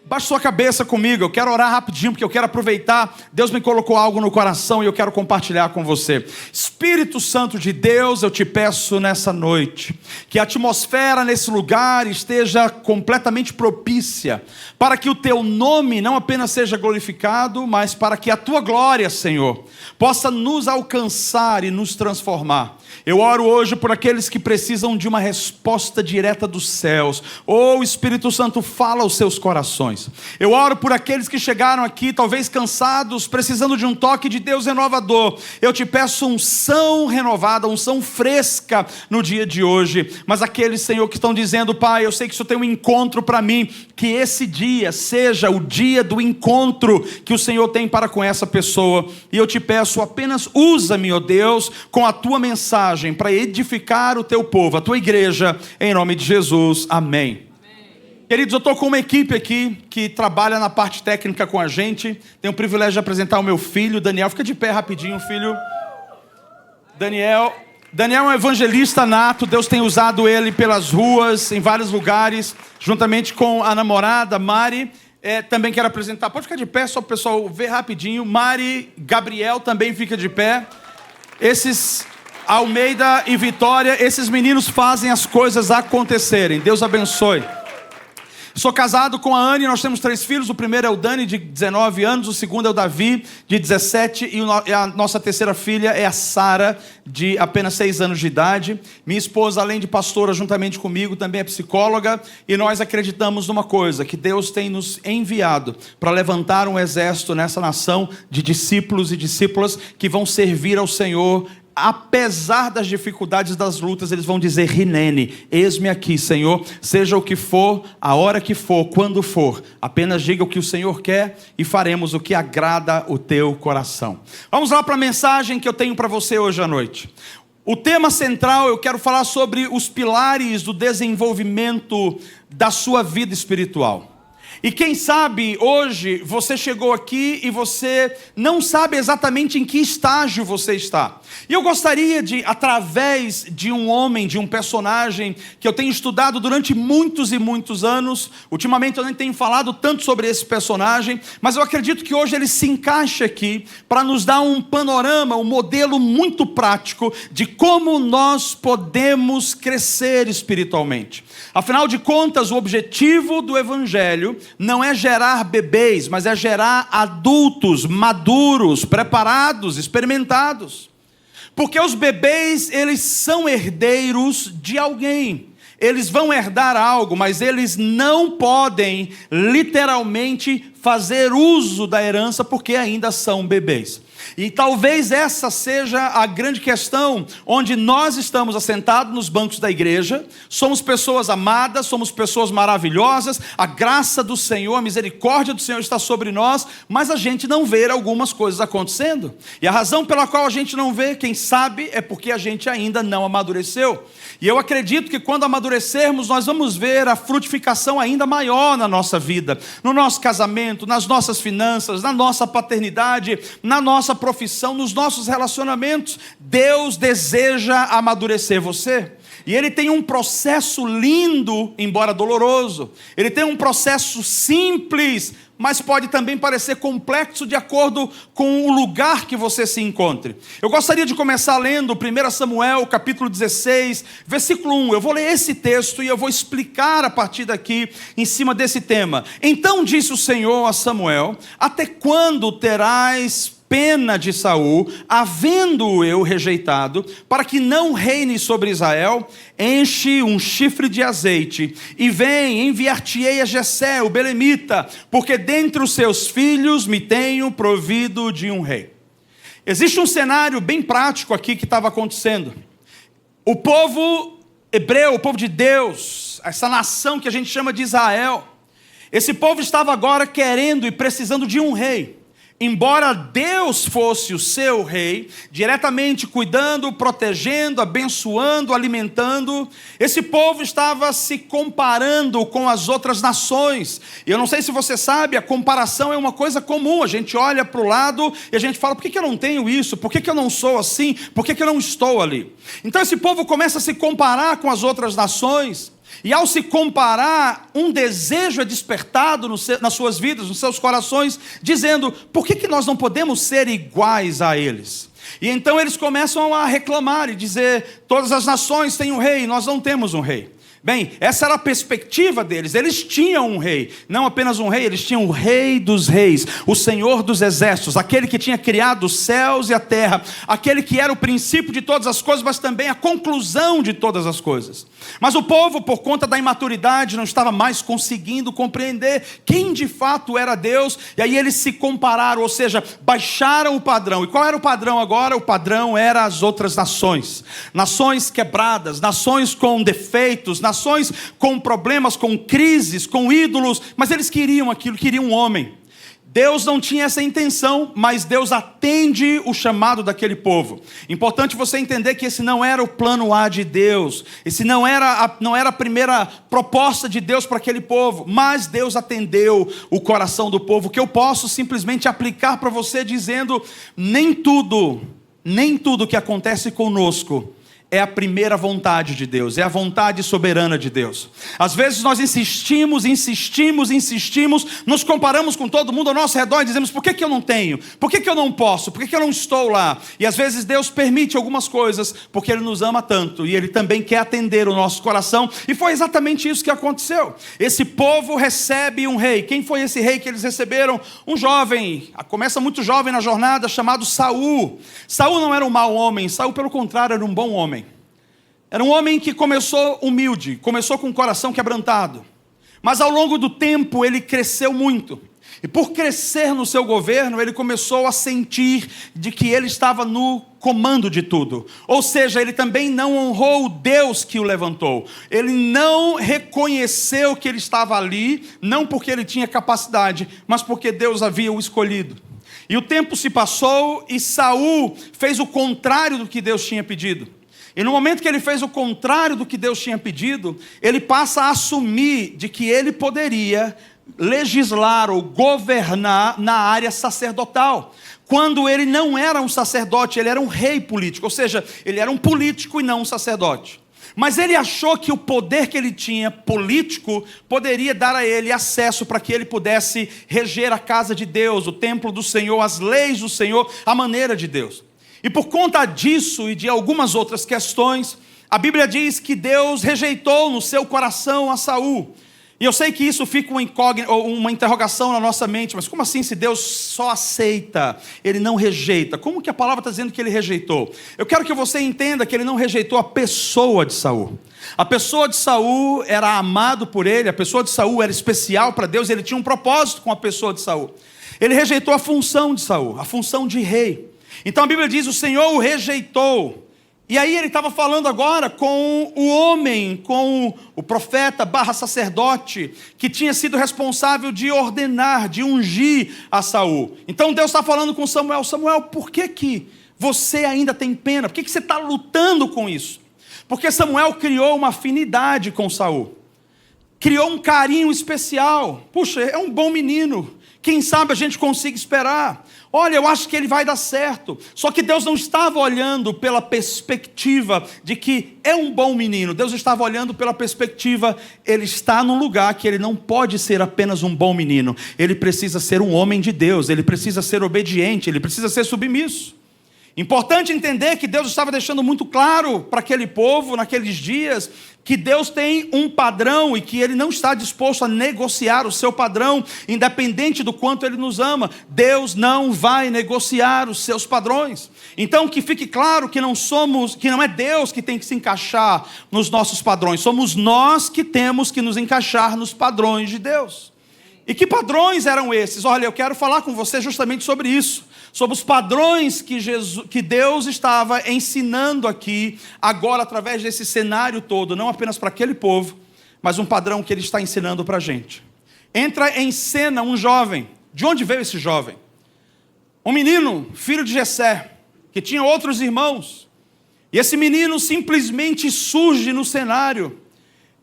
Baixe sua cabeça comigo, eu quero orar rapidinho, porque eu quero aproveitar. Deus me colocou algo no coração e eu quero compartilhar com você. Espírito Santo de Deus, eu te peço nessa noite, que a atmosfera nesse lugar esteja completamente propícia, para que o teu nome não apenas seja glorificado, mas para que a tua glória, Senhor, possa nos alcançar e nos transformar. Eu oro hoje por aqueles que precisam de uma resposta direta dos céus. O Espírito Santo fala aos seus corações. Eu oro por aqueles que chegaram aqui, talvez cansados, precisando de um toque de Deus renovador. Eu te peço unção renovada, unção fresca no dia de hoje. Mas aqueles, Senhor, que estão dizendo: Pai, eu sei que o Senhor tem um encontro para mim, que esse dia seja o dia do encontro que o Senhor tem para com essa pessoa. E eu te peço, apenas usa-me, ó Deus, com a tua mensagem, para edificar o teu povo, a tua igreja, em nome de Jesus, amém. Queridos, eu estou com uma equipe aqui que trabalha na parte técnica com a gente. Tenho o privilégio de apresentar o meu filho, Daniel. Fica de pé rapidinho, filho. Daniel é um evangelista nato. Deus tem usado ele pelas ruas, em vários lugares, juntamente com a namorada, Mari. Também quero apresentar, pode ficar de pé, só para o pessoal ver rapidinho. Mari, Gabriel também fica de pé. Esses... Almeida e Vitória, esses meninos fazem as coisas acontecerem. Deus abençoe. Sou casado com a Anne, nós temos 3 filhos. O primeiro é o Dani, de 19 anos. O segundo é o Davi, de 17. E a nossa terceira filha é a Sara, de apenas 6 anos de idade. Minha esposa, além de pastora, juntamente comigo, também é psicóloga. E nós acreditamos numa coisa, que Deus tem nos enviado para levantar um exército nessa nação de discípulos e discípulas que vão servir ao Senhor. Apesar das dificuldades, das lutas, eles vão dizer: Rinene, eis-me aqui, Senhor. Seja o que for, a hora que for, quando for, apenas diga o que o Senhor quer e faremos o que agrada o teu coração. Vamos lá para a mensagem que eu tenho para você hoje à noite. O tema central, eu quero falar sobre os pilares do desenvolvimento da sua vida espiritual. E quem sabe hoje você chegou aqui e você não sabe exatamente em que estágio você está. E eu gostaria de, através de um homem, de um personagem que eu tenho estudado durante muitos e muitos anos, ultimamente eu nem tenho falado tanto sobre esse personagem, mas eu acredito que hoje ele se encaixa aqui para nos dar um panorama, um modelo muito prático de como nós podemos crescer espiritualmente. Afinal de contas, o objetivo do Evangelho não é gerar bebês, mas é gerar adultos, maduros, preparados, experimentados. Porque os bebês, eles são herdeiros de alguém. Eles vão herdar algo, mas eles não podem, literalmente, fazer uso da herança, porque ainda são bebês. E talvez essa seja a grande questão, onde nós estamos assentados nos bancos da igreja, somos pessoas amadas, somos pessoas maravilhosas, a graça do Senhor, a misericórdia do Senhor está sobre nós, mas a gente não vê algumas coisas acontecendo. E a razão pela qual a gente não vê, quem sabe, é porque a gente ainda não amadureceu. E eu acredito que quando amadurecermos, nós vamos ver a frutificação ainda maior na nossa vida, no nosso casamento, nas nossas finanças, na nossa paternidade, na nossa profissão, nos nossos relacionamentos. Deus deseja amadurecer você. E Ele tem um processo lindo, embora doloroso. Ele tem um processo simples, mas pode também parecer complexo de acordo com o lugar que você se encontre. Eu gostaria de começar lendo 1 Samuel, capítulo 16, versículo 1. Eu vou ler esse texto e eu vou explicar a partir daqui, em cima desse tema. Então disse o Senhor a Samuel: até quando terás pena de Saul, havendo-o eu rejeitado, para que não reine sobre Israel? Enche um chifre de azeite, e vem, enviar-te-ei a Jessé, o belemita, porque dentre os seus filhos me tenho provido de um rei. Existe um cenário bem prático aqui que estava acontecendo. O povo hebreu, o povo de Deus, essa nação que a gente chama de Israel, esse povo estava agora querendo e precisando de um rei. Embora Deus fosse o seu rei, diretamente cuidando, protegendo, abençoando, alimentando, esse povo estava se comparando com as outras nações. E eu não sei se você sabe, a comparação é uma coisa comum. A gente olha para o lado e a gente fala: por que eu não tenho isso? Por que eu não sou assim? Por que eu não estou ali? Então esse povo começa a se comparar com as outras nações. E ao se comparar, um desejo é despertado nas suas vidas, nos seus corações, dizendo: por que nós não podemos ser iguais a eles? E então eles começam a reclamar e dizer: todas as nações têm um rei, nós não temos um rei. Bem, essa era a perspectiva deles. Eles tinham um rei, não apenas um rei, eles tinham o rei dos reis, o Senhor dos exércitos, aquele que tinha criado os céus e a terra, aquele que era o princípio de todas as coisas, mas também a conclusão de todas as coisas. Mas o povo, por conta da imaturidade, não estava mais conseguindo compreender quem de fato era Deus, e aí eles se compararam, ou seja, baixaram o padrão. E qual era o padrão agora? O padrão era as outras nações, nações quebradas, nações com defeitos, nações com problemas, com crises, com ídolos, mas eles queriam aquilo, queriam um homem. Deus não tinha essa intenção, mas Deus atende o chamado daquele povo. Importante você entender que esse não era o plano A de Deus, esse não era a primeira proposta de Deus para aquele povo, mas Deus atendeu o coração do povo, que eu posso simplesmente aplicar para você dizendo: nem tudo que acontece conosco é a primeira vontade de Deus, é a vontade soberana de Deus. Às vezes nós insistimos, nos comparamos com todo mundo ao nosso redor e dizemos: por que eu não tenho? Por que eu não posso? Por que eu não estou lá? E às vezes Deus permite algumas coisas, porque Ele nos ama tanto, e Ele também quer atender o nosso coração, e foi exatamente isso que aconteceu. Esse povo recebe um rei. Quem foi esse rei que eles receberam? Um jovem, começa muito jovem na jornada, chamado Saul. Saul não era um mau homem, Saul pelo contrário era um bom homem. Era um homem que começou humilde, começou com o coração quebrantado. Mas ao longo do tempo ele cresceu muito. E por crescer no seu governo, ele começou a sentir de que ele estava no comando de tudo. Ou seja, ele também não honrou o Deus que o levantou. Ele não reconheceu que ele estava ali, não porque ele tinha capacidade, mas porque Deus havia o escolhido. E o tempo se passou e Saul fez o contrário do que Deus tinha pedido. E no momento que ele fez o contrário do que Deus tinha pedido, ele passa a assumir de que ele poderia legislar ou governar na área sacerdotal, quando ele não era um sacerdote, ele era um rei político, ou seja, ele era um político e não um sacerdote. Mas ele achou que o poder que ele tinha político poderia dar a ele acesso para que ele pudesse reger a casa de Deus, o templo do Senhor, as leis do Senhor, a maneira de Deus. E por conta disso e de algumas outras questões, a Bíblia diz que Deus rejeitou no seu coração a Saul. E eu sei que isso fica uma interrogação na nossa mente, mas como assim se Deus só aceita, Ele não rejeita? Como que a palavra está dizendo que Ele rejeitou? Eu quero que você entenda que Ele não rejeitou a pessoa de Saul. A pessoa de Saul era amado por Ele, a pessoa de Saul era especial para Deus, Ele tinha um propósito com a pessoa de Saul. Ele rejeitou a função de Saul, a função de rei. Então a Bíblia diz: o Senhor o rejeitou. E aí ele estava falando agora com o homem, com o profeta / sacerdote, que tinha sido responsável de ordenar, de ungir a Saul. Então Deus está falando com Samuel: Samuel, por que você ainda tem pena? Por que você está lutando com isso? Porque Samuel criou uma afinidade com Saul, criou um carinho especial. Puxa, é um bom menino, quem sabe a gente consiga esperar. Olha, eu acho que ele vai dar certo. Só que Deus não estava olhando pela perspectiva de que é um bom menino. Deus estava olhando pela perspectiva: ele está num lugar que ele não pode ser apenas um bom menino. Ele precisa ser um homem de Deus, ele precisa ser obediente, ele precisa ser submisso. Importante entender que Deus estava deixando muito claro para aquele povo, naqueles dias, que Deus tem um padrão e que Ele não está disposto a negociar o seu padrão, independente do quanto Ele nos ama. Deus não vai negociar os seus padrões. Então que fique claro que não é Deus que tem que se encaixar nos nossos padrões, somos nós que temos que nos encaixar nos padrões de Deus. E que padrões eram esses? Olha, eu quero falar com você justamente sobre isso, sobre os padrões que Deus estava ensinando aqui, agora através desse cenário todo, não apenas para aquele povo, mas um padrão que Ele está ensinando para a gente. Entra em cena um jovem. De onde veio esse jovem? Um menino, filho de Jessé, que tinha outros irmãos, e esse menino simplesmente surge no cenário.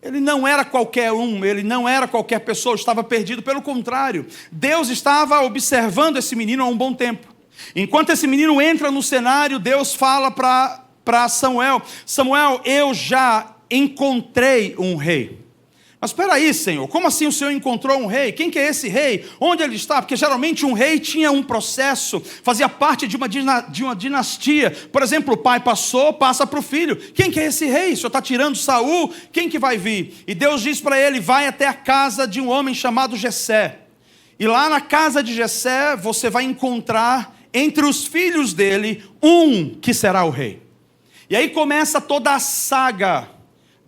Ele não era qualquer um, ele não era qualquer pessoa, estava perdido. Pelo contrário, Deus estava observando esse menino há um bom tempo. Enquanto esse menino entra no cenário, Deus fala para Samuel: Samuel, eu já encontrei um rei. Mas espera aí, Senhor, como assim o Senhor encontrou um rei? Quem que é esse rei? Onde ele está? Porque geralmente um rei tinha um processo, fazia parte de uma dinastia. Por exemplo, o pai passa para o filho. Quem que é esse rei? O Senhor está tirando Saul? Quem que vai vir? E Deus diz para ele, vai até a casa de um homem chamado Jessé. E lá na casa de Jessé, você vai encontrar entre os filhos dele um que será o rei. E aí começa toda a saga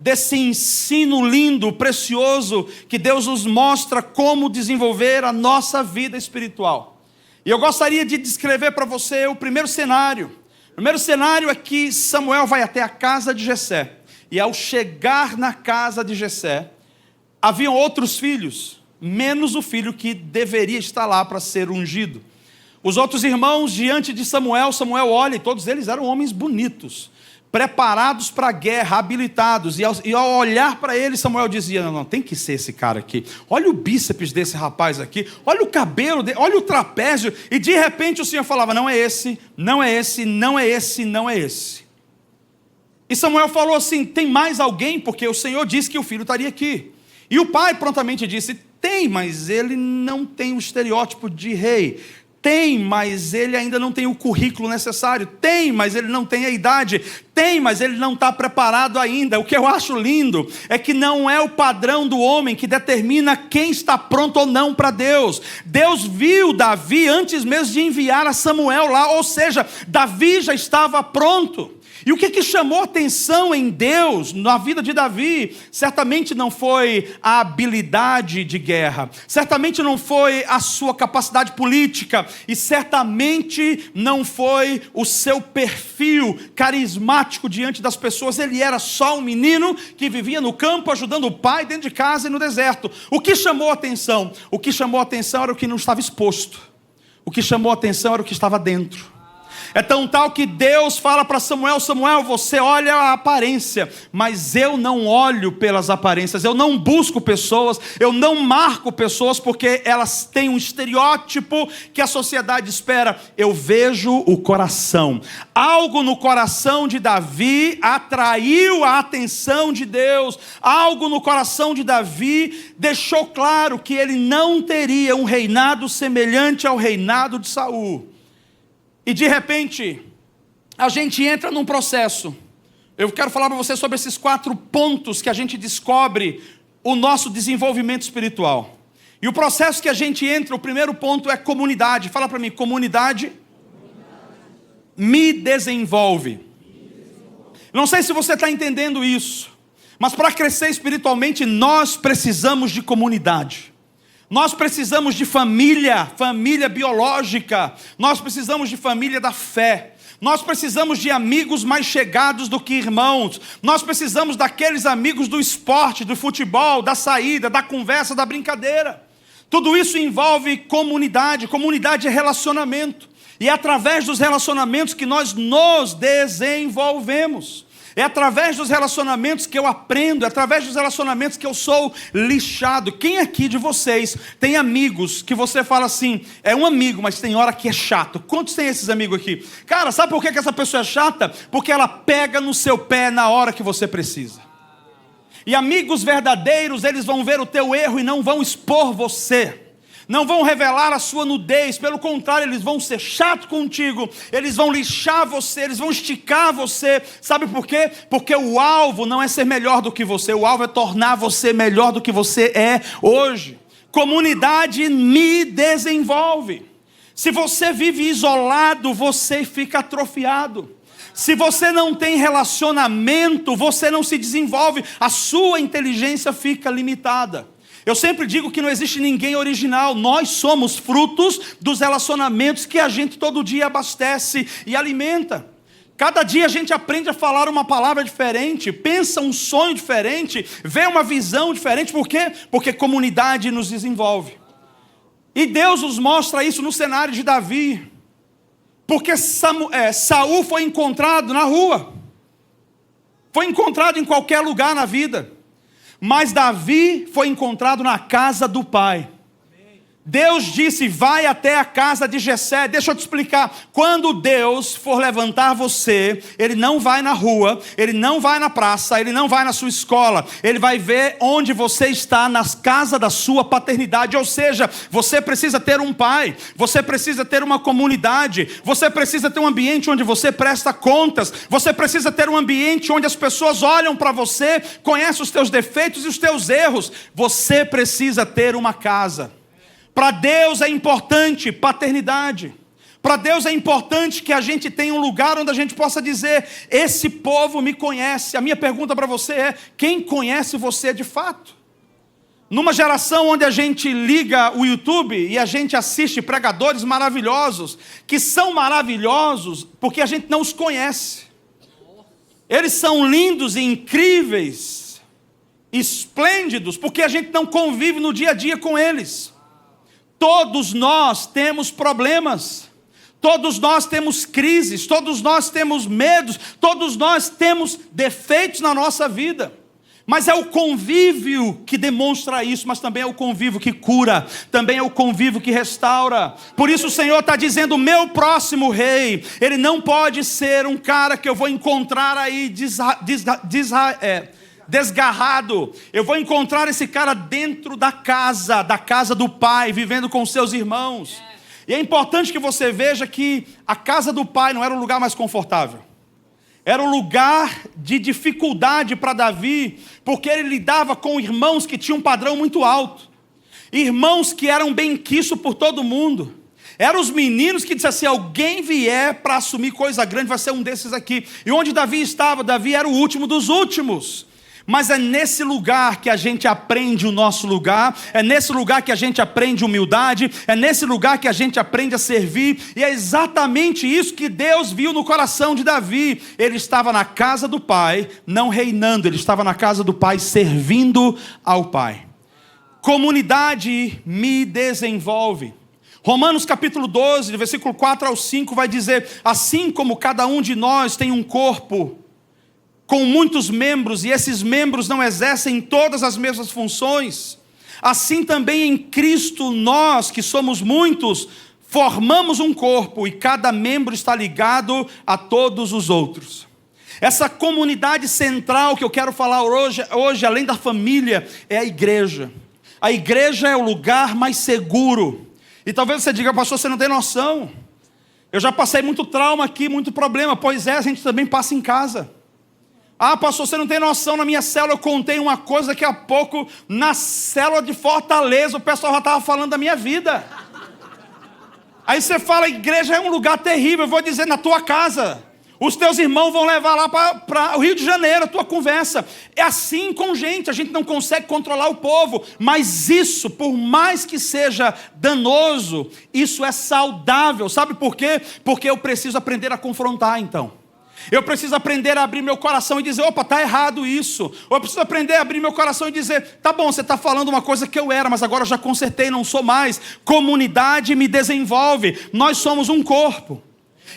desse ensino lindo, precioso, que Deus nos mostra como desenvolver a nossa vida espiritual. E eu gostaria de descrever para você o primeiro cenário. O primeiro cenário é que Samuel vai até a casa de Jessé. E ao chegar na casa de Jessé, haviam outros filhos, menos o filho que deveria estar lá para ser ungido. Os outros irmãos diante de Samuel olha, e todos eles eram homens bonitos, preparados para a guerra, habilitados, e ao olhar para ele, Samuel dizia, não, tem que ser esse cara aqui, olha o bíceps desse rapaz aqui, olha o cabelo dele, olha o trapézio, e de repente o Senhor falava, não é esse, não é esse, não é esse, não é esse. E Samuel falou assim, tem mais alguém? Porque o Senhor disse que o filho estaria aqui. E o pai prontamente disse, tem, mas ele não tem o estereótipo de rei. Tem, mas ele ainda não tem o currículo necessário. Tem, mas ele não tem a idade. Tem, mas ele não está preparado ainda. O que eu acho lindo é que não é o padrão do homem que determina quem está pronto ou não para Deus. Deus viu Davi antes mesmo de enviar a Samuel lá, ou seja, Davi já estava pronto. E o que chamou atenção em Deus, na vida de Davi, certamente não foi a habilidade de guerra, certamente não foi a sua capacidade política, e certamente não foi o seu perfil carismático diante das pessoas. Ele era só um menino que vivia no campo, ajudando o pai dentro de casa e no deserto. O que chamou atenção? O que chamou atenção era o que não estava exposto. O que chamou atenção era o que estava dentro. É tão tal que Deus fala para Samuel, Samuel, você olha a aparência, mas eu não olho pelas aparências, eu não busco pessoas, eu não marco pessoas, porque elas têm um estereótipo que a sociedade espera. Eu vejo o coração. Algo no coração de Davi atraiu a atenção de Deus, algo no coração de Davi deixou claro que ele não teria um reinado semelhante ao reinado de Saul. E de repente, a gente entra num processo. Eu quero falar para você sobre esses 4 pontos que a gente descobre o nosso desenvolvimento espiritual. E o processo que a gente entra, o primeiro ponto é comunidade. Fala para mim, comunidade me desenvolve. Não sei se você está entendendo isso, mas para crescer espiritualmente, nós precisamos de comunidade. Nós precisamos de família biológica, nós precisamos de família da fé, nós precisamos de amigos mais chegados do que irmãos, nós precisamos daqueles amigos do esporte, do futebol, da saída, da conversa, da brincadeira. Tudo isso envolve comunidade, comunidade é relacionamento, e é através dos relacionamentos que nós nos desenvolvemos. É através dos relacionamentos que eu aprendo, é através dos relacionamentos que eu sou lixado. Quem aqui de vocês tem amigos que você fala assim, é um amigo, mas tem hora que é chato? Quantos tem esses amigos aqui? Cara, sabe por que essa pessoa é chata? Porque ela pega no seu pé na hora que você precisa. E amigos verdadeiros, eles vão ver o teu erro e não vão expor você. Não vão revelar a sua nudez, pelo contrário, eles vão ser chatos contigo, eles vão lixar você, eles vão esticar você. Sabe por quê? Porque o alvo não é ser melhor do que você, o alvo é tornar você melhor do que você é hoje. Comunidade me desenvolve. Se você vive isolado, você fica atrofiado. Se você não tem relacionamento, você não se desenvolve, a sua inteligência fica limitada. Eu sempre digo que não existe ninguém original, nós somos frutos dos relacionamentos que a gente todo dia abastece e alimenta. Cada dia a gente aprende a falar uma palavra diferente, pensa um sonho diferente, vê uma visão diferente. Por quê? Porque comunidade nos desenvolve. E Deus nos mostra isso no cenário de Davi. Porque Saul foi encontrado na rua, foi encontrado em qualquer lugar na vida. Mas Davi foi encontrado na casa do pai. Deus disse, vai até a casa de Jessé. Deixa eu te explicar, quando Deus for levantar você, Ele não vai na rua, Ele não vai na praça, Ele não vai na sua escola, Ele vai ver onde você está, nas casas da sua paternidade. Ou seja, você precisa ter um pai, você precisa ter uma comunidade, você precisa ter um ambiente onde você presta contas, você precisa ter um ambiente onde as pessoas olham para você, conhecem os teus defeitos e os teus erros. Você precisa ter uma casa. Para Deus é importante paternidade. Para Deus é importante que a gente tenha um lugar onde a gente possa dizer, esse povo me conhece. A minha pergunta para você é, quem conhece você de fato? Numa geração onde a gente liga o YouTube e a gente assiste pregadores maravilhosos, que são maravilhosos porque a gente não os conhece. Eles são lindos e incríveis, esplêndidos, porque a gente não convive no dia a dia com eles. Todos nós temos problemas, todos nós temos crises, todos nós temos medos, todos nós temos defeitos na nossa vida. Mas é o convívio que demonstra isso, mas também é o convívio que cura, também é o convívio que restaura. Por isso o Senhor está dizendo, meu próximo rei, ele não pode ser um cara que eu vou encontrar aí desgarrado. Eu vou encontrar esse cara dentro da casa do pai, vivendo com seus irmãos. E é importante que você veja que a casa do pai não era o lugar mais confortável. Era um lugar de dificuldade para Davi, porque ele lidava com irmãos que tinham um padrão muito alto. Irmãos que eram benquistos por todo mundo. Eram os meninos que diziam assim, alguém vier para assumir coisa grande, vai ser um desses aqui. E onde Davi estava? Davi era o último dos últimos. Mas é nesse lugar que a gente aprende o nosso lugar, é nesse lugar que a gente aprende humildade, é nesse lugar que a gente aprende a servir, e é exatamente isso que Deus viu no coração de Davi. Ele estava na casa do pai, não reinando, ele estava na casa do pai, servindo ao pai. Comunidade me desenvolve. Romanos capítulo 12, versículo 4 ao 5 vai dizer, assim como cada um de nós tem um corpo com muitos membros, e esses membros não exercem todas as mesmas funções, assim também em Cristo nós, que somos muitos, formamos um corpo, e cada membro está ligado a todos os outros. Essa comunidade central que eu quero falar hoje, além da família, é a igreja. A igreja é o lugar mais seguro. E talvez você diga, pastor, você não tem noção. Eu já passei muito trauma aqui, muito problema. Pois é, a gente também passa em casa. Ah, pastor, você não tem noção, na minha célula eu contei uma coisa, daqui a pouco, na célula de Fortaleza, o pessoal já estava falando da minha vida. Aí você fala, a igreja é um lugar terrível, eu vou dizer, na tua casa. Os teus irmãos vão levar lá para o Rio de Janeiro a tua conversa. É assim com gente, a gente não consegue controlar o povo. Mas isso, por mais que seja danoso, isso é saudável. Sabe por quê? Porque eu preciso aprender a confrontar então. Eu preciso aprender a abrir meu coração e dizer, opa, está errado isso. Ou eu preciso aprender a abrir meu coração e dizer, tá bom, você está falando uma coisa que eu era, mas agora eu já consertei, não sou mais. Comunidade me desenvolve, nós somos um corpo.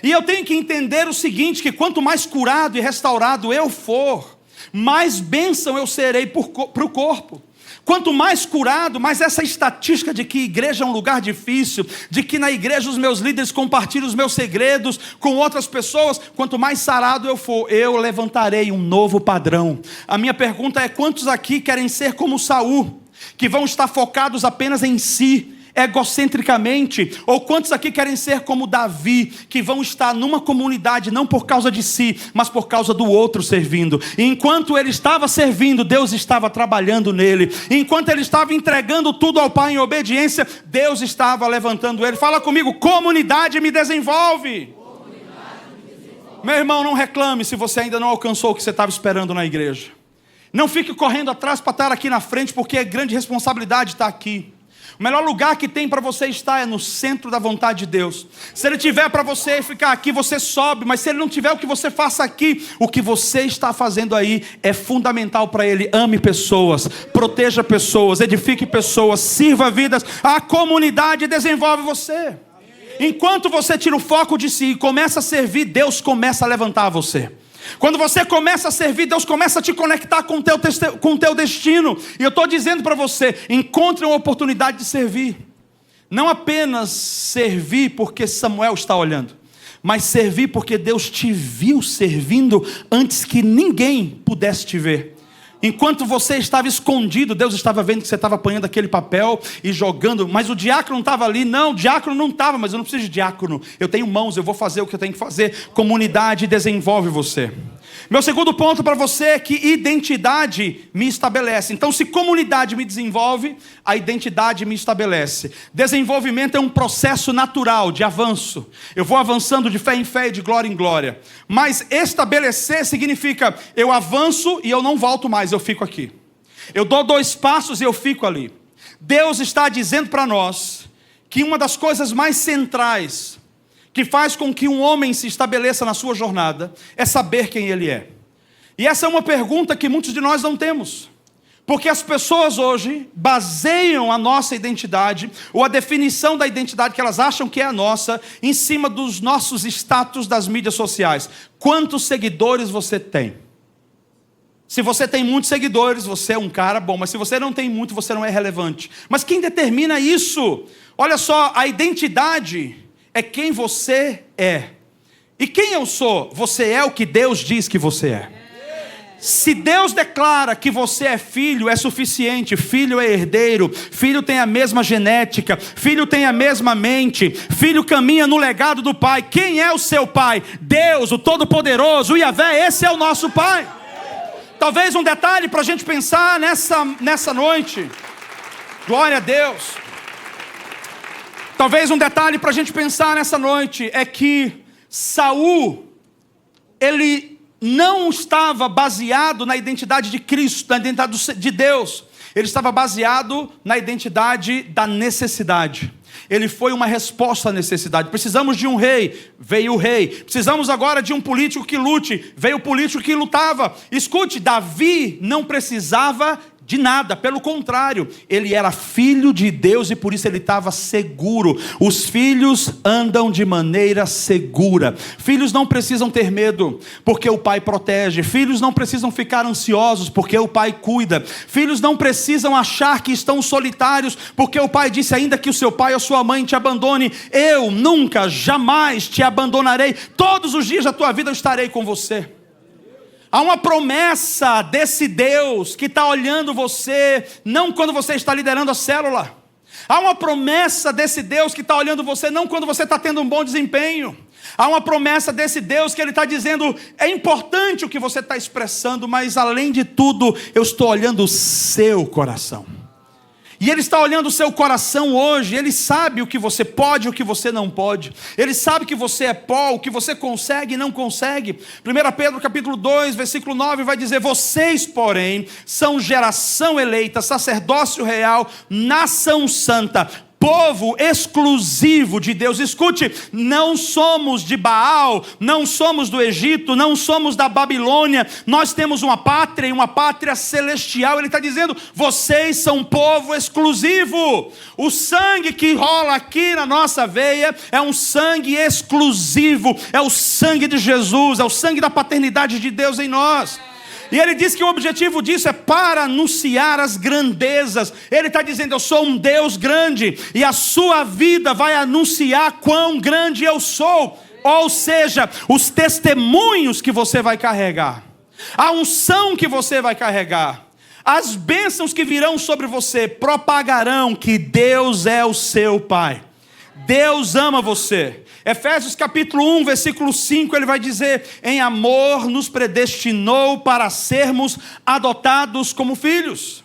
E eu tenho que entender o seguinte, que quanto mais curado e restaurado eu for, mais bênção eu serei para o corpo. Quanto mais curado, mais essa estatística de que igreja é um lugar difícil, de que na igreja os meus líderes compartilham os meus segredos com outras pessoas, quanto mais sarado eu for, eu levantarei um novo padrão. A minha pergunta é, quantos aqui querem ser como Saul, que vão estar focados apenas em si, egocentricamente, ou quantos aqui querem ser como Davi, que vão estar numa comunidade não por causa de si, mas por causa do outro servindo. E enquanto ele estava servindo, Deus estava trabalhando nele. E enquanto ele estava entregando tudo ao Pai em obediência, Deus estava levantando ele. Fala comigo, comunidade me desenvolve. Meu irmão, não reclame se você ainda não alcançou o que você estava esperando na igreja. Não fique correndo atrás para estar aqui na frente, porque é grande responsabilidade estar aqui. O melhor lugar que tem para você estar é no centro da vontade de Deus. Se Ele tiver para você ficar aqui, você sobe. Mas se Ele não tiver, o que você faça aqui, o que você está fazendo aí é fundamental para Ele. Ame pessoas, proteja pessoas, edifique pessoas, sirva vidas. A comunidade desenvolve você. Enquanto você tira o foco de si e começa a servir, Deus começa a levantar você. Quando você começa a servir, Deus começa a te conectar com o teu destino. E eu estou dizendo para você, encontre uma oportunidade de servir. não apenas servir porque Samuel está olhando, mas servir porque Deus te viu servindo antes que ninguém pudesse te ver. Enquanto você estava escondido, Deus estava vendo que você estava apanhando aquele papel e jogando, mas o diácono não estava ali. Não, o diácono não estava, mas eu não preciso de diácono. Eu tenho mãos, eu vou fazer o que eu tenho que fazer. Comunidade desenvolve você. Meu segundo ponto para você é que identidade me estabelece. Então, se comunidade me desenvolve, a identidade me estabelece. Desenvolvimento é um processo natural de avanço. Eu vou avançando de fé em fé e de glória em glória. Mas estabelecer significa eu avanço e eu não volto mais, eu fico aqui. Eu dou 2 passos e eu fico ali. Deus está dizendo para nós que uma das coisas mais centrais que faz com que um homem se estabeleça na sua jornada é saber quem ele é. E essa é uma pergunta que muitos de nós não temos. Porque as pessoas hoje baseiam a nossa identidade, ou a definição da identidade que elas acham que é a nossa, em cima dos nossos status das mídias sociais. Quantos seguidores você tem? Se você tem muitos seguidores, você é um cara bom, mas se você não tem muito, você não é relevante. Mas quem determina isso? Olha só, a identidade é quem você é. E quem eu sou? Você é o que Deus diz que você é. Se Deus declara que você é filho, é suficiente. Filho é herdeiro, filho tem a mesma genética, filho tem a mesma mente, filho caminha no legado do pai. Quem é o seu pai? Deus, o Todo-Poderoso, o Yahvé, esse é o nosso pai. Talvez um detalhe para a gente pensar nessa noite. Glória a Deus. Talvez um detalhe para a gente pensar nessa noite é que Saul, ele não estava baseado na identidade de Cristo, na identidade de Deus. Ele estava baseado na identidade da necessidade. Ele foi uma resposta à necessidade. Precisamos de um rei, veio o rei. Precisamos agora de um político que lute, veio o político que lutava. Escute, Davi não precisava de nada, pelo contrário, ele era filho de Deus e por isso ele estava seguro. Os filhos andam de maneira segura. Filhos não precisam ter medo, porque o pai protege. Filhos não precisam ficar ansiosos, porque o pai cuida. Filhos não precisam achar que estão solitários, porque o pai disse: ainda que o seu pai ou sua mãe te abandone, eu nunca, jamais te abandonarei. Todos os dias da tua vida eu estarei com você. Há uma promessa desse Deus que está olhando você, não quando você está liderando a célula. Há uma promessa desse Deus que está olhando você, não quando você está tendo um bom desempenho. Há uma promessa desse Deus que Ele está dizendo: é importante o que você está expressando, mas além de tudo, eu estou olhando o seu coração. E Ele está olhando o seu coração hoje. Ele sabe o que você pode e o que você não pode. Ele sabe que você é pó, o que você consegue e não consegue. 1 Pedro capítulo 2, versículo 9 vai dizer: vocês, porém, são geração eleita, sacerdócio real, nação santa, povo exclusivo de Deus. Escute, não somos de Baal, não somos do Egito, não somos da Babilônia. Nós temos uma pátria, e uma pátria celestial. Ele está dizendo: vocês são povo exclusivo. O sangue que rola aqui na nossa veia é um sangue exclusivo. É o sangue de Jesus, é o sangue da paternidade de Deus em nós. E ele diz que o objetivo disso é para anunciar as grandezas. Ele está dizendo: eu sou um Deus grande, e a sua vida vai anunciar quão grande eu sou. Ou seja, os testemunhos que você vai carregar, a unção que você vai carregar, as bênçãos que virão sobre você propagarão que Deus é o seu Pai. Deus ama você. Efésios capítulo 1, versículo 5, ele vai dizer: em amor nos predestinou para sermos adotados como filhos.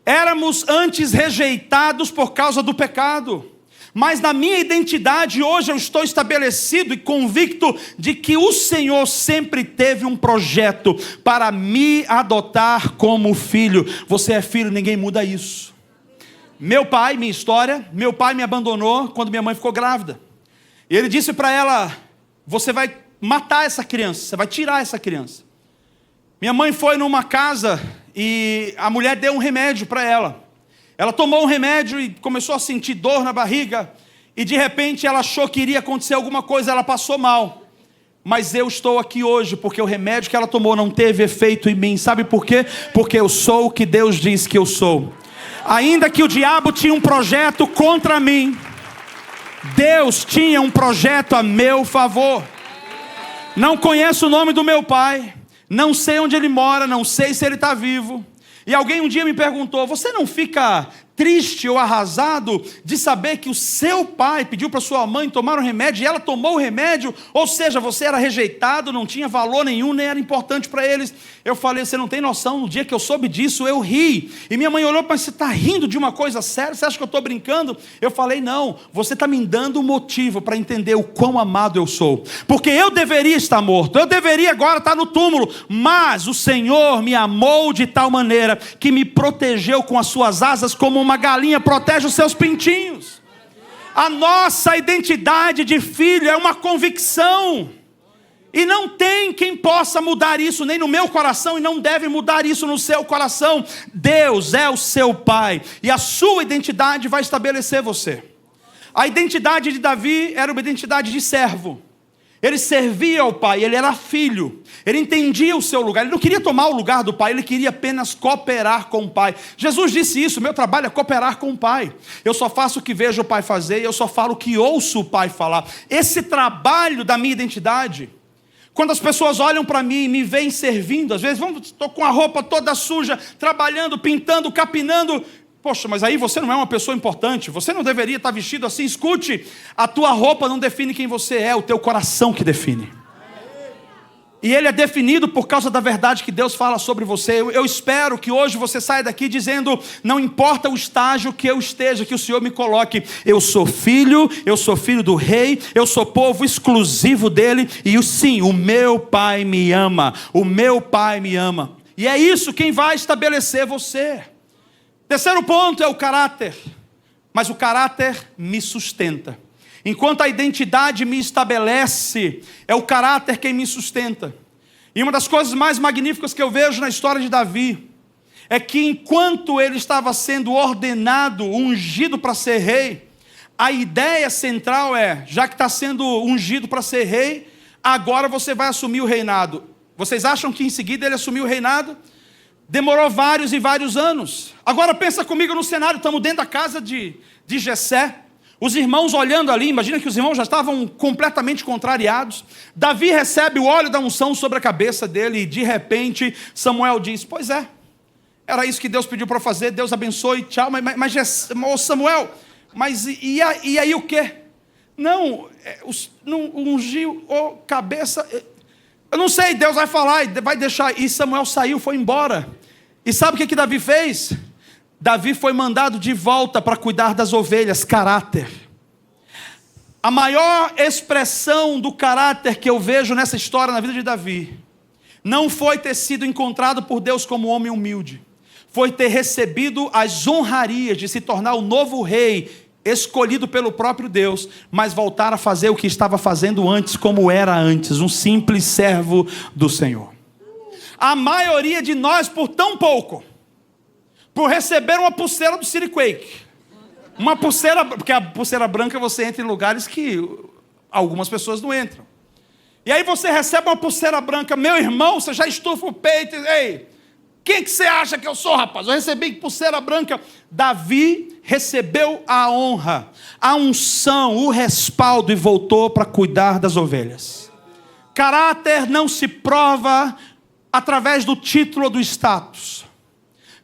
Éramos antes rejeitados por causa do pecado, mas na minha identidade hoje eu estou estabelecido e convicto de que o Senhor sempre teve um projeto para me adotar como filho. Você é filho, ninguém muda isso. Meu pai, minha história, meu pai me abandonou quando minha mãe ficou grávida. E ele disse para ela: você vai matar essa criança, você vai tirar essa criança. Minha mãe foi numa casa e a mulher deu um remédio para ela. Ela tomou um remédio e começou a sentir dor na barriga. E de repente ela achou que iria acontecer alguma coisa, ela passou mal. Mas eu estou aqui hoje porque o remédio que ela tomou não teve efeito em mim. Sabe por quê? Porque eu sou o que Deus diz que eu sou. Ainda que o diabo tinha um projeto contra mim, Deus tinha um projeto a meu favor. Não conheço o nome do meu pai, não sei onde ele mora, não sei se ele está vivo. E alguém um dia me perguntou: você não fica triste ou arrasado de saber que o seu pai pediu para sua mãe tomar um remédio e ela tomou o remédio? Ou seja, você era rejeitado, não tinha valor nenhum, nem era importante para eles. Eu falei: você não tem noção, no dia que eu soube disso eu ri. E minha mãe olhou para mim: você está rindo de uma coisa séria? Você acha que eu estou brincando? Eu falei: não, você está me dando um motivo para entender o quão amado eu sou. Porque eu deveria estar morto, eu deveria agora estar no túmulo, mas o Senhor me amou de tal maneira que me protegeu com as suas asas, como uma galinha protege os seus pintinhos. A nossa identidade de filho é uma convicção, e não tem quem possa mudar isso, nem no meu coração, e não deve mudar isso no seu coração. Deus é o seu pai, e a sua identidade vai estabelecer você. A identidade de Davi era uma identidade de servo. Ele servia ao pai, ele era filho, ele entendia o seu lugar, ele não queria tomar o lugar do pai, ele queria apenas cooperar com o pai. Jesus disse isso: meu trabalho é cooperar com o pai. Eu só faço o que vejo o pai fazer, e eu só falo o que ouço o pai falar. Esse trabalho da minha identidade, quando as pessoas olham para mim e me veem servindo, às vezes estou com a roupa toda suja, trabalhando, pintando, capinando. Poxa, mas aí você não é uma pessoa importante, você não deveria estar vestido assim. Escute, a tua roupa não define quem você é, o teu coração que define. E ele é definido por causa da verdade que Deus fala sobre você. Eu espero que hoje você saia daqui dizendo: não importa o estágio que eu esteja, que o Senhor me coloque, eu sou filho do rei, eu sou povo exclusivo dele, e sim, o meu pai me ama, o meu pai me ama. E é isso quem vai estabelecer você. Terceiro ponto é o caráter. Mas o caráter me sustenta. Enquanto a identidade me estabelece, é o caráter quem me sustenta. E uma das coisas mais magníficas que eu vejo na história de Davi é que enquanto ele estava sendo ordenado, ungido para ser rei, a ideia central é: já que está sendo ungido para ser rei, agora você vai assumir o reinado. Vocês acham que em seguida ele assumiu o reinado? Demorou vários e vários anos. Agora pensa comigo no cenário: estamos dentro da casa de Jessé, os irmãos olhando ali. Imagina que os irmãos já estavam completamente contrariados. Davi recebe o óleo da unção sobre a cabeça dele, e de repente Samuel diz: pois é, era isso que Deus pediu para fazer, Deus abençoe, tchau. Mas Samuel, mas e aí o quê? Não ungiu cabeça. Eu não sei, Deus vai falar e vai deixar. E Samuel saiu, foi embora. E sabe o que Davi fez? Davi foi mandado de volta para cuidar das ovelhas. Caráter. A maior expressão do caráter que eu vejo nessa história na vida de Davi não foi ter sido encontrado por Deus como homem humilde, foi ter recebido as honrarias de se tornar o novo rei escolhido pelo próprio Deus, mas voltar a fazer o que estava fazendo antes, como era antes, um simples servo do Senhor. A maioria de nós, por tão pouco, por receber uma pulseira do Siriquake, uma pulseira, porque a pulseira branca você entra em lugares que algumas pessoas não entram, e aí você recebe uma pulseira branca, meu irmão, você já estufa o peito, ei, quem que você acha que eu sou, rapaz? Eu recebi pulseira branca. Davi recebeu a honra, a unção, o respaldo e voltou para cuidar das ovelhas. Caráter não se prova através do título ou do status.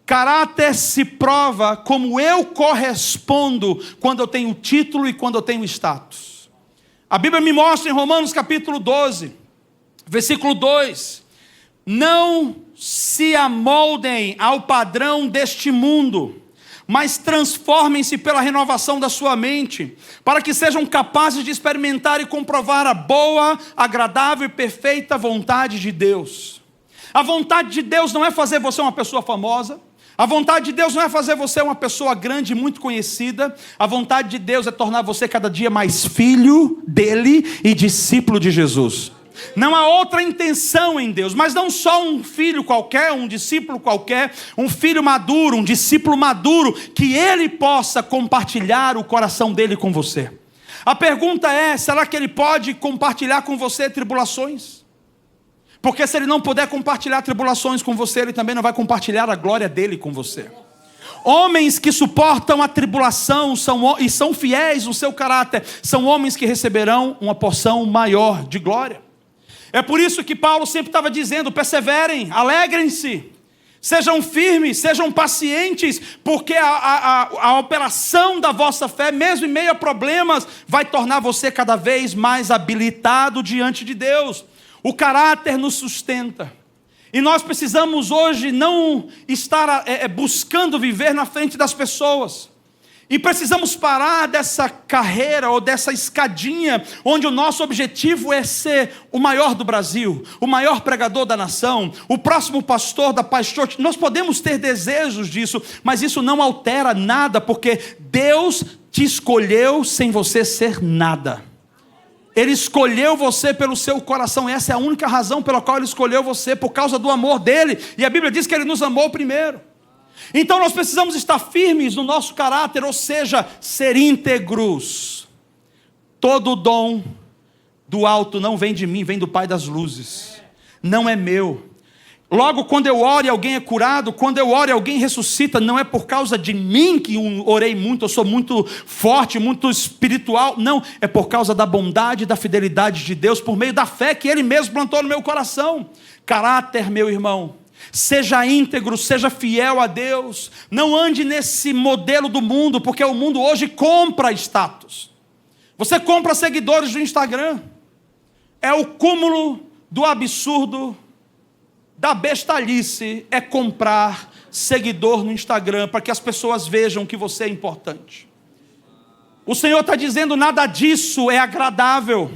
Caráter se prova como eu correspondo quando eu tenho título e quando eu tenho status. A Bíblia me mostra em Romanos capítulo 12, versículo 2. Não se amoldem ao padrão deste mundo, mas transformem-se pela renovação da sua mente, para que sejam capazes de experimentar e comprovar a boa, agradável e perfeita vontade de Deus. A vontade de Deus não é fazer você uma pessoa famosa. A vontade de Deus não é fazer você uma pessoa grande e muito conhecida. A vontade de Deus é tornar você cada dia mais filho dele e discípulo de Jesus. Não há outra intenção em Deus, mas não só um filho qualquer, um discípulo qualquer, um filho maduro, um discípulo maduro, que ele possa compartilhar o coração dele com você. A pergunta é: será que ele pode compartilhar com você tribulações? Porque se ele não puder compartilhar tribulações com você, ele também não vai compartilhar a glória dele com você. Homens que suportam a tribulação e são fiéis no seu caráter, são homens que receberão uma porção maior de glória. É por isso que Paulo sempre estava dizendo: perseverem, alegrem-se, sejam firmes, sejam pacientes, porque a operação da vossa fé, mesmo em meio a problemas, vai tornar você cada vez mais habilitado diante de Deus. O caráter nos sustenta. E nós precisamos hoje não estar buscando viver na frente das pessoas. E precisamos parar dessa carreira ou dessa escadinha, onde o nosso objetivo é ser o maior do Brasil, o maior pregador da nação, o próximo pastor da Paz Church. Nós podemos ter desejos disso, mas isso não altera nada, porque Deus te escolheu sem você ser nada. Ele escolheu você pelo seu coração. Essa é a única razão pela qual Ele escolheu você, por causa do amor dEle. E a Bíblia diz que Ele nos amou primeiro. Então nós precisamos estar firmes no nosso caráter, ou seja, ser íntegros. Todo dom do alto não vem de mim, vem do Pai das luzes. Não é meu. Logo, quando eu oro e alguém é curado, quando eu oro e alguém ressuscita, não é por causa de mim que orei muito, eu sou muito forte, muito espiritual. Não, é por causa da bondade e da fidelidade de Deus, por meio da fé que Ele mesmo plantou no meu coração. Caráter, meu irmão. Seja íntegro, seja fiel a Deus. Não ande nesse modelo do mundo, porque o mundo hoje compra status. Você compra seguidores do Instagram. É o cúmulo do absurdo, da bestalice, é comprar seguidor no Instagram, para que as pessoas vejam que você é importante. O Senhor está dizendo: nada disso é agradável.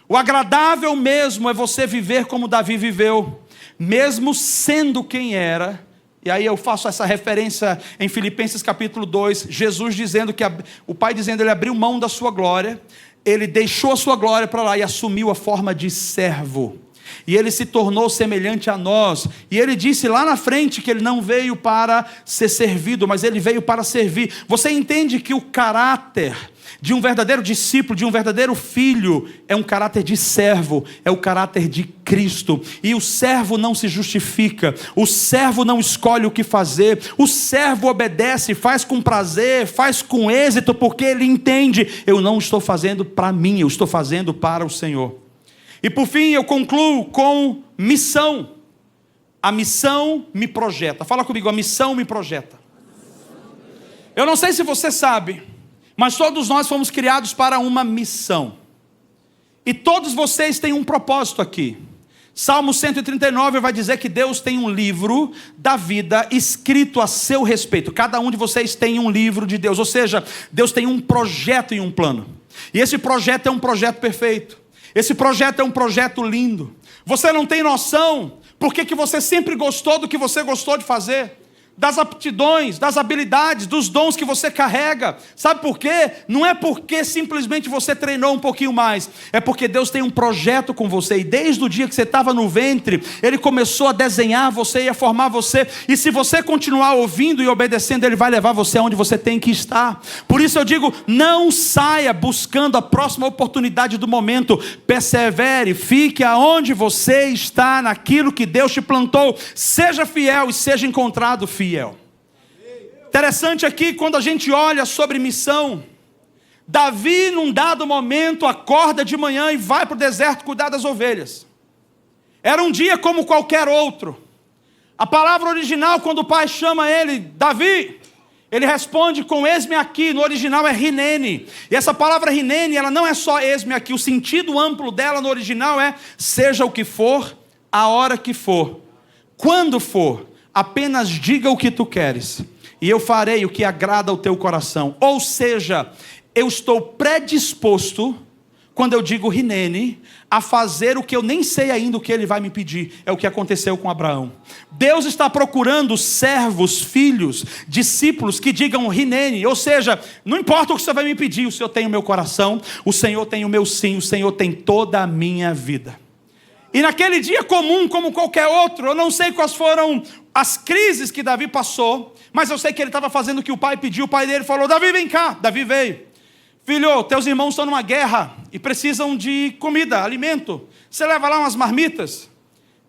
O agradável mesmo é você viver como Davi viveu, mesmo sendo quem era. E aí eu faço essa referência em Filipenses capítulo 2, Jesus dizendo que o Pai dizendo, Ele abriu mão da sua glória, Ele deixou a sua glória para lá e assumiu a forma de servo. E Ele se tornou semelhante a nós. E Ele disse lá na frente que Ele não veio para ser servido, mas Ele veio para servir. Você entende que o caráter de um verdadeiro discípulo, de um verdadeiro filho, é um caráter de servo, é o caráter de Cristo. E o servo não se justifica, o servo não escolhe o que fazer, o servo obedece, faz com prazer, faz com êxito, porque ele entende: eu não estou fazendo para mim, eu estou fazendo para o Senhor. E por fim eu concluo com missão. A missão me projeta. Fala comigo: a missão me projeta. Eu não sei se você sabe, mas todos nós fomos criados para uma missão. E todos vocês têm um propósito aqui. Salmo 139 vai dizer que Deus tem um livro da vida escrito a seu respeito. Cada um de vocês tem um livro de Deus. Ou seja, Deus tem um projeto e um plano. E esse projeto é um projeto perfeito. Esse projeto é um projeto lindo. Você não tem noção porque que você sempre gostou do que você gostou de fazer, das aptidões, das habilidades, dos dons que você carrega. Sabe por quê? Não é porque simplesmente você treinou um pouquinho mais, é porque Deus tem um projeto com você, e desde o dia que você estava no ventre, Ele começou a desenhar você e a formar você, e se você continuar ouvindo e obedecendo, Ele vai levar você aonde você tem que estar. Por isso eu digo: não saia buscando a próxima oportunidade do momento, persevere, fique aonde você está, naquilo que Deus te plantou, seja fiel e seja encontrado fiel. Interessante aqui, quando a gente olha sobre missão, Davi num dado momento acorda de manhã e vai para o deserto cuidar das ovelhas. Era um dia como qualquer outro. A palavra original, quando o pai chama ele: Davi, ele responde com eis-me aqui. No original é rinene. E essa palavra rinene, ela não é só eis-me aqui. O sentido amplo dela no original é: seja o que for, a hora que for, quando for, apenas diga o que tu queres, e eu farei o que agrada ao teu coração. Ou seja, eu estou predisposto, quando eu digo rinene, a fazer o que eu nem sei ainda o que Ele vai me pedir. É o que aconteceu com Abraão. Deus está procurando servos, filhos, discípulos que digam rinene, ou seja, não importa o que você vai me pedir, o Senhor tem o meu coração, o Senhor tem o meu sim, o Senhor tem toda a minha vida. E naquele dia comum, como qualquer outro, eu não sei quais foram as crises que Davi passou, mas eu sei que ele estava fazendo o que o pai pediu. O pai dele falou: Davi, vem cá. Davi veio. Filho, teus irmãos estão numa guerra e precisam de comida, alimento. Você leva lá umas marmitas?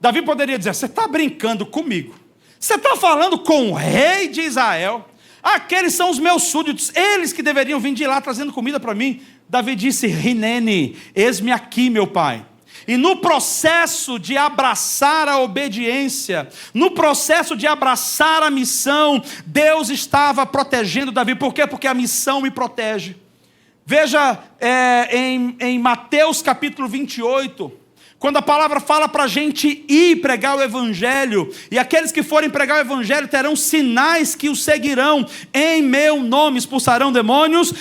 Davi poderia dizer: você está brincando comigo? Você está falando com o rei de Israel? Aqueles são os meus súditos, eles que deveriam vir de lá trazendo comida para mim. Davi disse: Hinene, eis-me aqui, meu pai. E no processo de abraçar a obediência, no processo de abraçar a missão, Deus estava protegendo Davi. Por quê? Porque a missão me protege. Veja em Mateus capítulo 28, quando a palavra fala para a gente ir pregar o Evangelho, e aqueles que forem pregar o Evangelho terão sinais que os seguirão, em meu nome expulsarão demônios,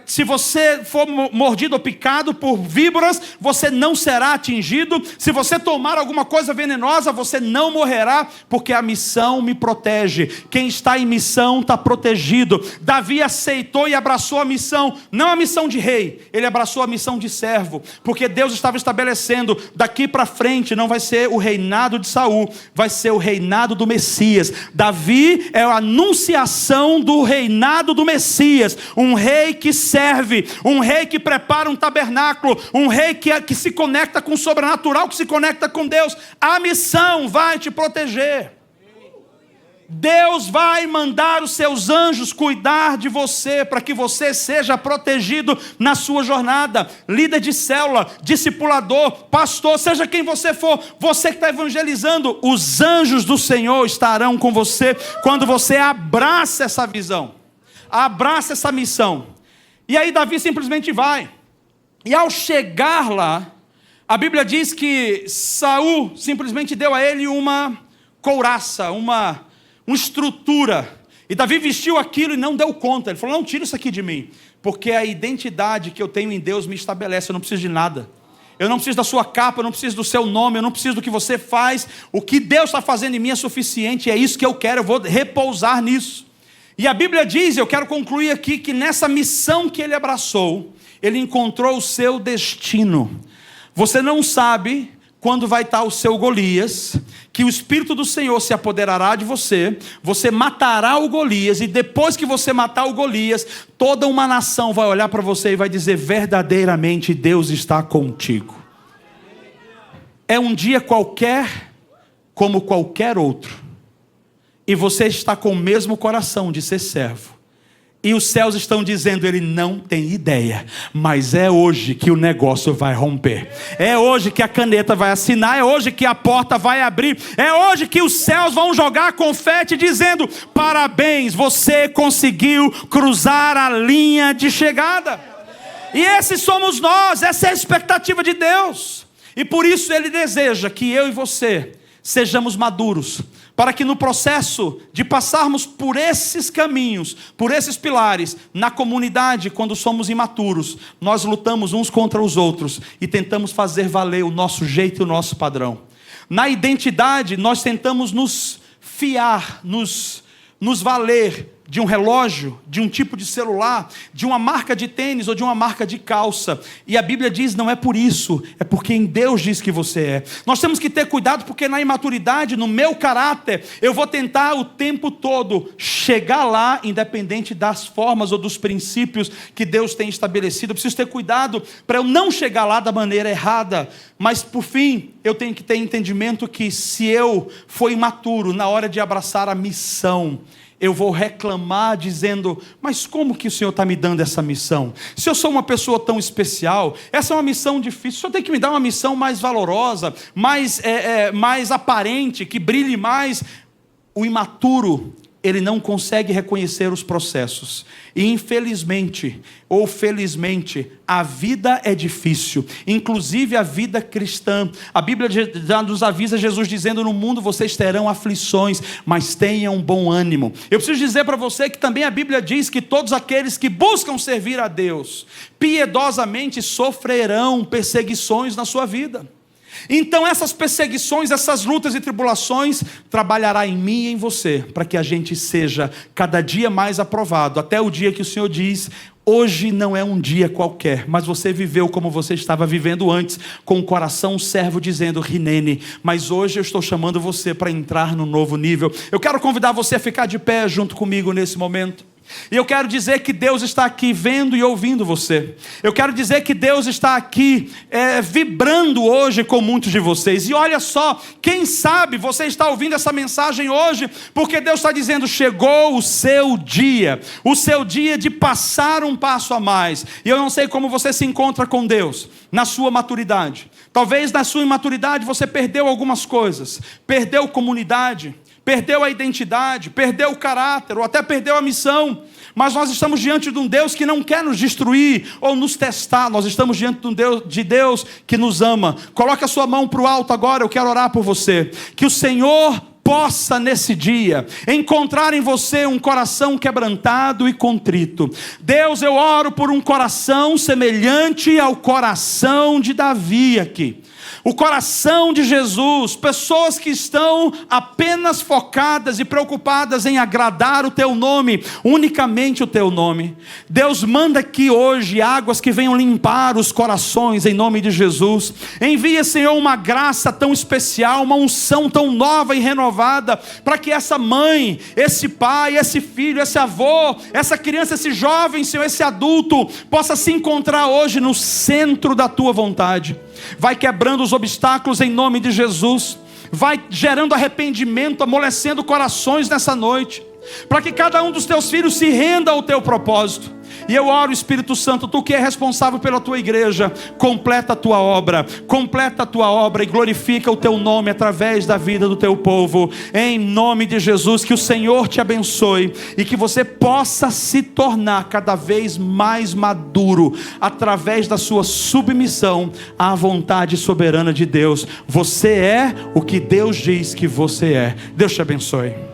se você for mordido ou picado por víboras, você não será atingido, se você tomar alguma coisa venenosa, você não morrerá, porque a missão me protege. Quem está em missão está protegido. Davi aceitou e abraçou a missão, não a missão de rei, ele abraçou a missão de servo, porque Deus estava estabelecendo: daqui para frente não vai ser o reinado de Saul, vai ser o reinado do Messias. Davi é a anunciação do reinado do Messias, um rei que serve, um rei que prepara um tabernáculo, um rei que se conecta com o sobrenatural, que se conecta com Deus. A missão vai te proteger. Deus vai mandar os seus anjos cuidar de você, para que você seja protegido na sua jornada. Líder de célula, discipulador, pastor, seja quem você for, você que está evangelizando, os anjos do Senhor estarão com você, quando você abraça essa visão, abraça essa missão. E aí Davi simplesmente vai, e ao chegar lá, a Bíblia diz que Saul simplesmente deu a ele uma couraça, uma estrutura, e Davi vestiu aquilo e não deu conta. Ele falou: não, tira isso aqui de mim, porque a identidade que eu tenho em Deus me estabelece. Eu não preciso de nada, eu não preciso da sua capa, eu não preciso do seu nome, eu não preciso do que você faz. O que Deus está fazendo em mim é suficiente, é isso que eu quero, eu vou repousar nisso. E a Bíblia diz, eu quero concluir aqui, que nessa missão que ele abraçou, ele encontrou o seu destino. Você não sabe quando vai estar o seu Golias, que o Espírito do Senhor se apoderará de você, você matará o Golias, e depois que você matar o Golias, toda uma nação vai olhar para você e vai dizer: verdadeiramente Deus está contigo. É um dia qualquer, como qualquer outro, e você está com o mesmo coração de ser servo. E os céus estão dizendo: ele não tem ideia, mas é hoje que o negócio vai romper, é hoje que a caneta vai assinar, é hoje que a porta vai abrir, é hoje que os céus vão jogar confete dizendo: parabéns, você conseguiu cruzar a linha de chegada. E esses somos nós, essa é a expectativa de Deus. E por isso Ele deseja que eu e você sejamos maduros, para que no processo de passarmos por esses caminhos, por esses pilares, na comunidade, quando somos imaturos, nós lutamos uns contra os outros e tentamos fazer valer o nosso jeito e o nosso padrão. Na identidade, nós tentamos nos fiar, nos valer de um relógio, de um tipo de celular, de uma marca de tênis ou de uma marca de calça. E a Bíblia diz: não é por isso, é porque em Deus diz que você é. Nós temos que ter cuidado, porque na imaturidade, no meu caráter, eu vou tentar o tempo todo chegar lá, independente das formas ou dos princípios que Deus tem estabelecido. Eu preciso ter cuidado para eu não chegar lá da maneira errada. Mas por fim, eu tenho que ter entendimento que, se eu for imaturo na hora de abraçar a missão, eu vou reclamar dizendo: mas como que o Senhor está me dando essa missão? Se eu sou uma pessoa tão especial, essa é uma missão difícil, o Senhor tem que me dar uma missão mais valorosa, mais aparente, que brilhe mais. O imaturo, ele não consegue reconhecer os processos. E infelizmente, ou felizmente, a vida é difícil, inclusive a vida cristã. A Bíblia já nos avisa, Jesus dizendo: no mundo vocês terão aflições, mas tenham bom ânimo. Eu preciso dizer para você que também a Bíblia diz que todos aqueles que buscam servir a Deus piedosamente sofrerão perseguições na sua vida. Então essas perseguições, essas lutas e tribulações trabalhará em mim e em você, para que a gente seja cada dia mais aprovado, até o dia que o Senhor diz: hoje não é um dia qualquer, mas você viveu como você estava vivendo antes, com o coração servo dizendo: Hinene, mas hoje eu estou chamando você para entrar no novo nível. Eu quero convidar você a ficar de pé junto comigo nesse momento. E eu quero dizer que Deus está aqui vendo e ouvindo você. Eu quero dizer que Deus está aqui vibrando hoje com muitos de vocês. E olha só, quem sabe você está ouvindo essa mensagem hoje, porque Deus está dizendo, chegou o seu dia de passar um passo a mais. E eu não sei como você se encontra com Deus, na sua maturidade. Talvez na sua imaturidade você perdeu algumas coisas, perdeu comunidade, perdeu a identidade, perdeu o caráter, ou até perdeu a missão. Mas nós estamos diante de um Deus que não quer nos destruir ou nos testar. Nós estamos diante de Deus que nos ama. Coloque a sua mão para o alto agora, eu quero orar por você. Que o Senhor possa nesse dia encontrar em você um coração quebrantado e contrito. Deus, eu oro por um coração semelhante ao coração de Davi aqui. O coração de Jesus, pessoas que estão apenas focadas e preocupadas em agradar o teu nome, unicamente o teu nome. Deus, manda aqui hoje águas que venham limpar os corações em nome de Jesus. Envia, Senhor, uma graça tão especial, uma unção tão nova e renovada, para que essa mãe, esse pai, esse filho, esse avô, essa criança, esse jovem, Senhor, esse adulto, possa se encontrar hoje no centro da tua vontade. Vai quebrando os obstáculos em nome de Jesus. Vai gerando arrependimento, amolecendo corações nessa noite, para que cada um dos teus filhos se renda ao teu propósito. E eu oro, Espírito Santo, tu que é responsável pela tua igreja, completa a tua obra e glorifica o teu nome através da vida do teu povo, em nome de Jesus. Que o Senhor te abençoe e que você possa se tornar cada vez mais maduro através da sua submissão à vontade soberana de Deus. Você é o que Deus diz que você é. Deus te abençoe.